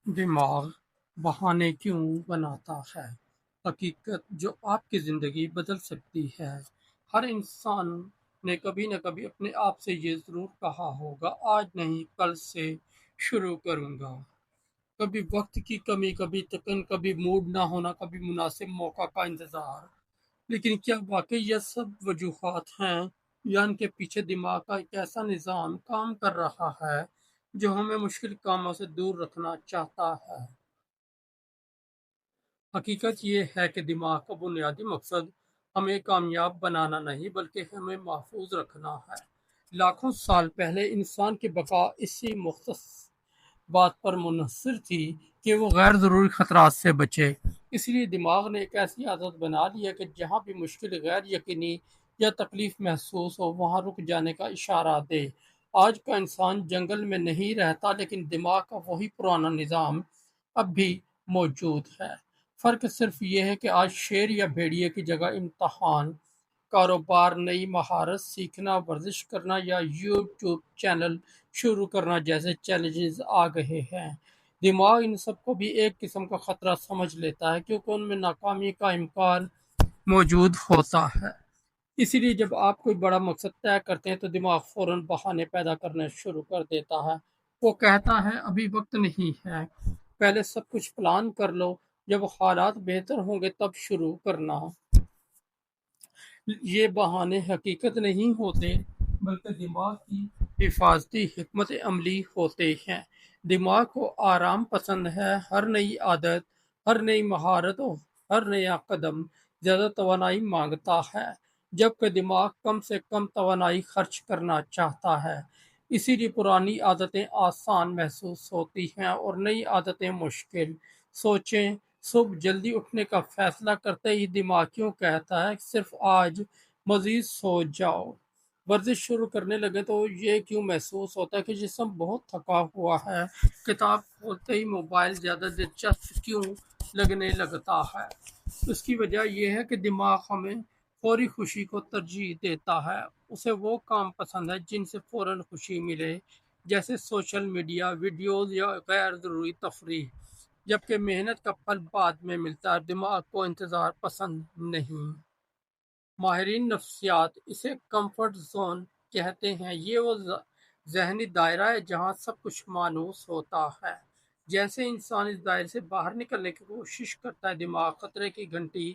دماغ بہانے کیوں بناتا ہے؟ حقیقت جو آپ کی زندگی بدل سکتی ہے۔ ہر انسان نے کبھی نہ کبھی اپنے آپ سے یہ ضرور کہا ہوگا، آج نہیں کل سے شروع کروں گا۔ کبھی وقت کی کمی، کبھی تکن، کبھی موڈ نہ ہونا، کبھی مناسب موقع کا انتظار۔ لیکن کیا واقعی یہ سب وجوہات ہیں یا ان کے پیچھے دماغ کا ایک ایسا نظام کام کر رہا ہے جو ہمیں مشکل کاموں سے دور رکھنا چاہتا ہے؟ حقیقت یہ ہے کہ دماغ کا بنیادی مقصد ہمیں کامیاب بنانا نہیں بلکہ ہمیں محفوظ رکھنا ہے۔ لاکھوں سال پہلے انسان کی بقا اسی مختص بات پر منحصر تھی کہ وہ غیر ضروری خطرات سے بچے۔ اس لیے دماغ نے ایک ایسی عادت بنا لی ہے کہ جہاں بھی مشکل، غیر یقینی یا تکلیف محسوس ہو وہاں رک جانے کا اشارہ دے۔ آج کا انسان جنگل میں نہیں رہتا لیکن دماغ کا وہی پرانا نظام اب بھی موجود ہے۔ فرق صرف یہ ہے کہ آج شیر یا بھیڑیے کی جگہ امتحان، کاروبار، نئی مہارت سیکھنا، ورزش کرنا یا یوٹیوب چینل شروع کرنا جیسے چیلنجز آ گئے ہیں۔ دماغ ان سب کو بھی ایک قسم کا خطرہ سمجھ لیتا ہے کیونکہ ان میں ناکامی کا امکان موجود ہوتا ہے۔ اسی لیے جب آپ کوئی بڑا مقصد طے کرتے ہیں تو دماغ فوراً بہانے پیدا کرنا شروع کر دیتا ہے۔ وہ کہتا ہے ابھی وقت نہیں ہے، پہلے سب کچھ پلان کر لو، جب حالات بہتر ہوں گے تب شروع کرنا۔ یہ بہانے حقیقت نہیں ہوتے بلکہ دماغ کی حفاظتی حکمت عملی ہوتے ہیں۔ دماغ کو آرام پسند ہے۔ ہر نئی عادت، ہر نئی مہارت اور ہر نیا قدم زیادہ توانائی مانگتا ہے، جبکہ دماغ کم سے کم توانائی خرچ کرنا چاہتا ہے۔ اسی لیے پرانی عادتیں آسان محسوس ہوتی ہیں اور نئی عادتیں مشکل۔ سوچیں، صبح جلدی اٹھنے کا فیصلہ کرتے ہی دماغ کیوں کہتا ہے صرف آج مزید سو جاؤ؟ ورزش شروع کرنے لگے تو یہ کیوں محسوس ہوتا ہے کہ جسم بہت تھکا ہوا ہے؟ کتاب کھولتے ہی موبائل زیادہ دلچسپ کیوں لگنے لگتا ہے؟ اس کی وجہ یہ ہے کہ دماغ ہمیں فوری خوشی کو ترجیح دیتا ہے۔ اسے وہ کام پسند ہے جن سے فوراً خوشی ملے، جیسے سوشل میڈیا، ویڈیوز یا غیر ضروری تفریح، جبکہ محنت کا پھل بعد میں ملتا ہے۔ دماغ کو انتظار پسند نہیں۔ ماہرین نفسیات اسے کمفرٹ زون کہتے ہیں۔ یہ وہ ذہنی دائرہ ہے جہاں سب کچھ مانوس ہوتا ہے۔ جیسے انسان اس دائرے سے باہر نکلنے کی کوشش کرتا ہے، دماغ خطرے کی گھنٹی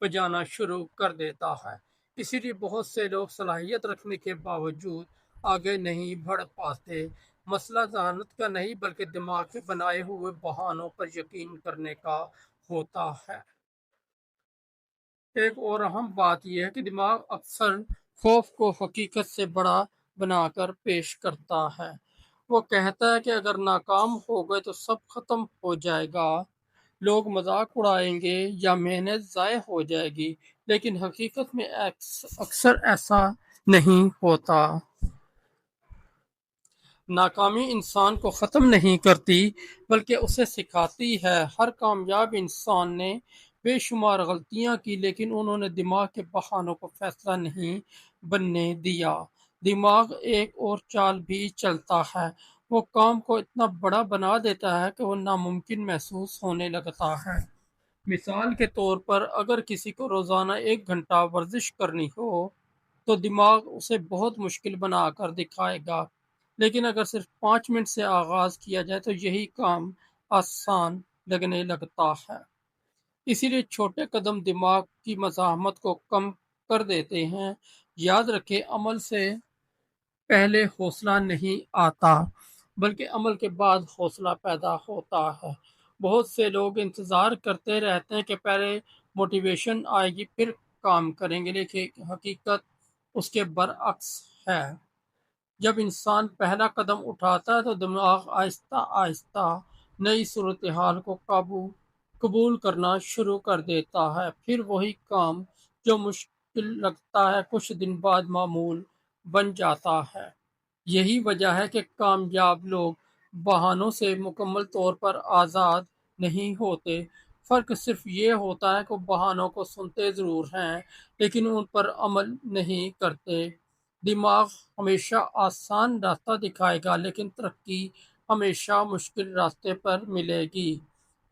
بجانا شروع کر دیتا ہے۔ اسی لیے بہت سے لوگ صلاحیت رکھنے کے باوجود آگے نہیں بڑھ پاتے۔ مسئلہ ذہانت کا نہیں بلکہ دماغ کے بنائے ہوئے بہانوں پر یقین کرنے کا ہوتا ہے۔ ایک اور اہم بات یہ ہے کہ دماغ اکثر خوف کو حقیقت سے بڑا بنا کر پیش کرتا ہے۔ وہ کہتا ہے کہ اگر ناکام ہو گئے تو سب ختم ہو جائے گا، لوگ مذاق اڑائیں گے یا محنت ضائع ہو جائے گی، لیکن حقیقت میں اکثر ایسا نہیں ہوتا۔ ناکامی انسان کو ختم نہیں کرتی بلکہ اسے سکھاتی ہے۔ ہر کامیاب انسان نے بے شمار غلطیاں کی لیکن انہوں نے دماغ کے بہانوں کو فیصلہ نہیں بننے دیا۔ دماغ ایک اور چال بھی چلتا ہے۔ وہ کام کو اتنا بڑا بنا دیتا ہے کہ وہ ناممکن محسوس ہونے لگتا ہے۔ مثال کے طور پر اگر کسی کو روزانہ 1 گھنٹہ ورزش کرنی ہو تو دماغ اسے بہت مشکل بنا کر دکھائے گا، لیکن اگر صرف 5 منٹ سے آغاز کیا جائے تو یہی کام آسان لگنے لگتا ہے۔ اسی لیے چھوٹے قدم دماغ کی مزاحمت کو کم کر دیتے ہیں۔ یاد رکھیں، عمل سے پہلے حوصلہ نہیں آتا بلکہ عمل کے بعد حوصلہ پیدا ہوتا ہے۔ بہت سے لوگ انتظار کرتے رہتے ہیں کہ پہلے موٹیویشن آئے گی پھر کام کریں گے، لیکن حقیقت اس کے برعکس ہے۔ جب انسان پہلا قدم اٹھاتا ہے تو دماغ آہستہ آہستہ نئی صورتحال کو قبول کرنا شروع کر دیتا ہے۔ پھر وہی کام جو مشکل لگتا ہے کچھ دن بعد معمول بن جاتا ہے۔ یہی وجہ ہے کہ کامیاب لوگ بہانوں سے مکمل طور پر آزاد نہیں ہوتے۔ فرق صرف یہ ہوتا ہے کہ وہ بہانوں کو سنتے ضرور ہیں لیکن ان پر عمل نہیں کرتے۔ دماغ ہمیشہ آسان راستہ دکھائے گا لیکن ترقی ہمیشہ مشکل راستے پر ملے گی۔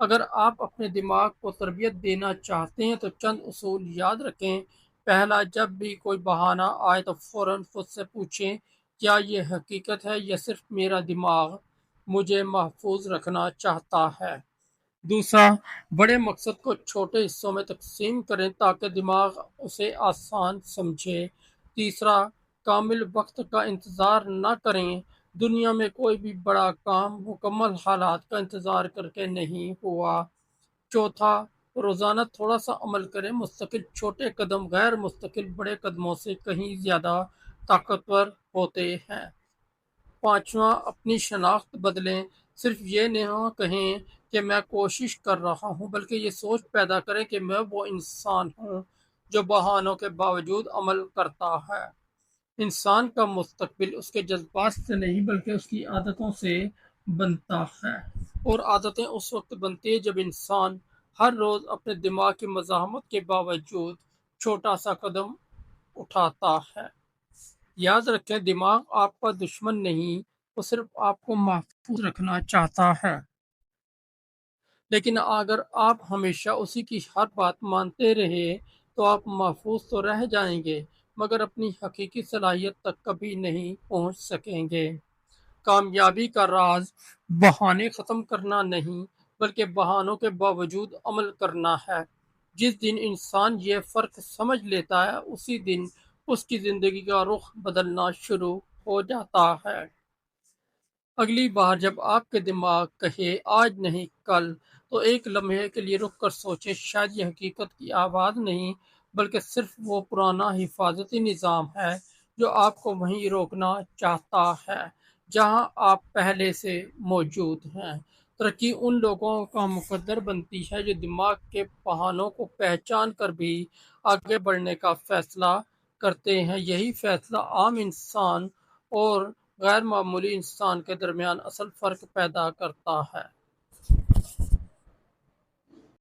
اگر آپ اپنے دماغ کو تربیت دینا چاہتے ہیں تو چند اصول یاد رکھیں۔ پہلا، جب بھی کوئی بہانہ آئے تو فوراً خود سے پوچھیں، کیا یہ حقیقت ہے یا صرف میرا دماغ مجھے محفوظ رکھنا چاہتا ہے؟ دوسرا، بڑے مقصد کو چھوٹے حصوں میں تقسیم کریں تاکہ دماغ اسے آسان سمجھے۔ تیسرا، کامل وقت کا انتظار نہ کریں۔ دنیا میں کوئی بھی بڑا کام مکمل حالات کا انتظار کر کے نہیں ہوا۔ چوتھا، روزانہ تھوڑا سا عمل کریں۔ مستقل چھوٹے قدم غیر مستقل بڑے قدموں سے کہیں زیادہ طاقتور ہوتے ہیں۔ پانچواں، اپنی شناخت بدلیں۔ صرف یہ نہ کہیں کہ میں کوشش کر رہا ہوں، بلکہ یہ سوچ پیدا کریں کہ میں وہ انسان ہوں جو بہانوں کے باوجود عمل کرتا ہے۔ انسان کا مستقبل اس کے جذبات سے نہیں بلکہ اس کی عادتوں سے بنتا ہے، اور عادتیں اس وقت بنتی ہیں جب انسان ہر روز اپنے دماغ کی مزاحمت کے باوجود چھوٹا سا قدم اٹھاتا ہے۔ یاد رکھیں، دماغ آپ کا دشمن نہیں، وہ صرف آپ کو محفوظ رکھنا چاہتا ہے۔ لیکن اگر آپ ہمیشہ اسی کی ہر بات مانتے رہے تو آپ محفوظ تو رہ جائیں گے، مگر اپنی حقیقی صلاحیت تک کبھی نہیں پہنچ سکیں گے۔ کامیابی کا راز بہانے ختم کرنا نہیں، بلکہ بہانوں کے باوجود عمل کرنا ہے۔ جس دن انسان یہ فرق سمجھ لیتا ہے، اسی دن اس کی زندگی کا رخ بدلنا شروع ہو جاتا ہے۔ اگلی بار جب آپ کے دماغ کہے آج نہیں کل، تو ایک لمحے کے لیے رک کر سوچیں، شاید یہ حقیقت کی آواز نہیں بلکہ صرف وہ پرانا حفاظتی نظام ہے جو آپ کو وہیں روکنا چاہتا ہے جہاں آپ پہلے سے موجود ہیں۔ ترقی ان لوگوں کا مقدر بنتی ہے جو دماغ کے بہانوں کو پہچان کر بھی آگے بڑھنے کا فیصلہ کرتے ہیں۔ یہی فیصلہ عام انسان اور غیر معمولی انسان کے درمیان اصل فرق پیدا کرتا ہے۔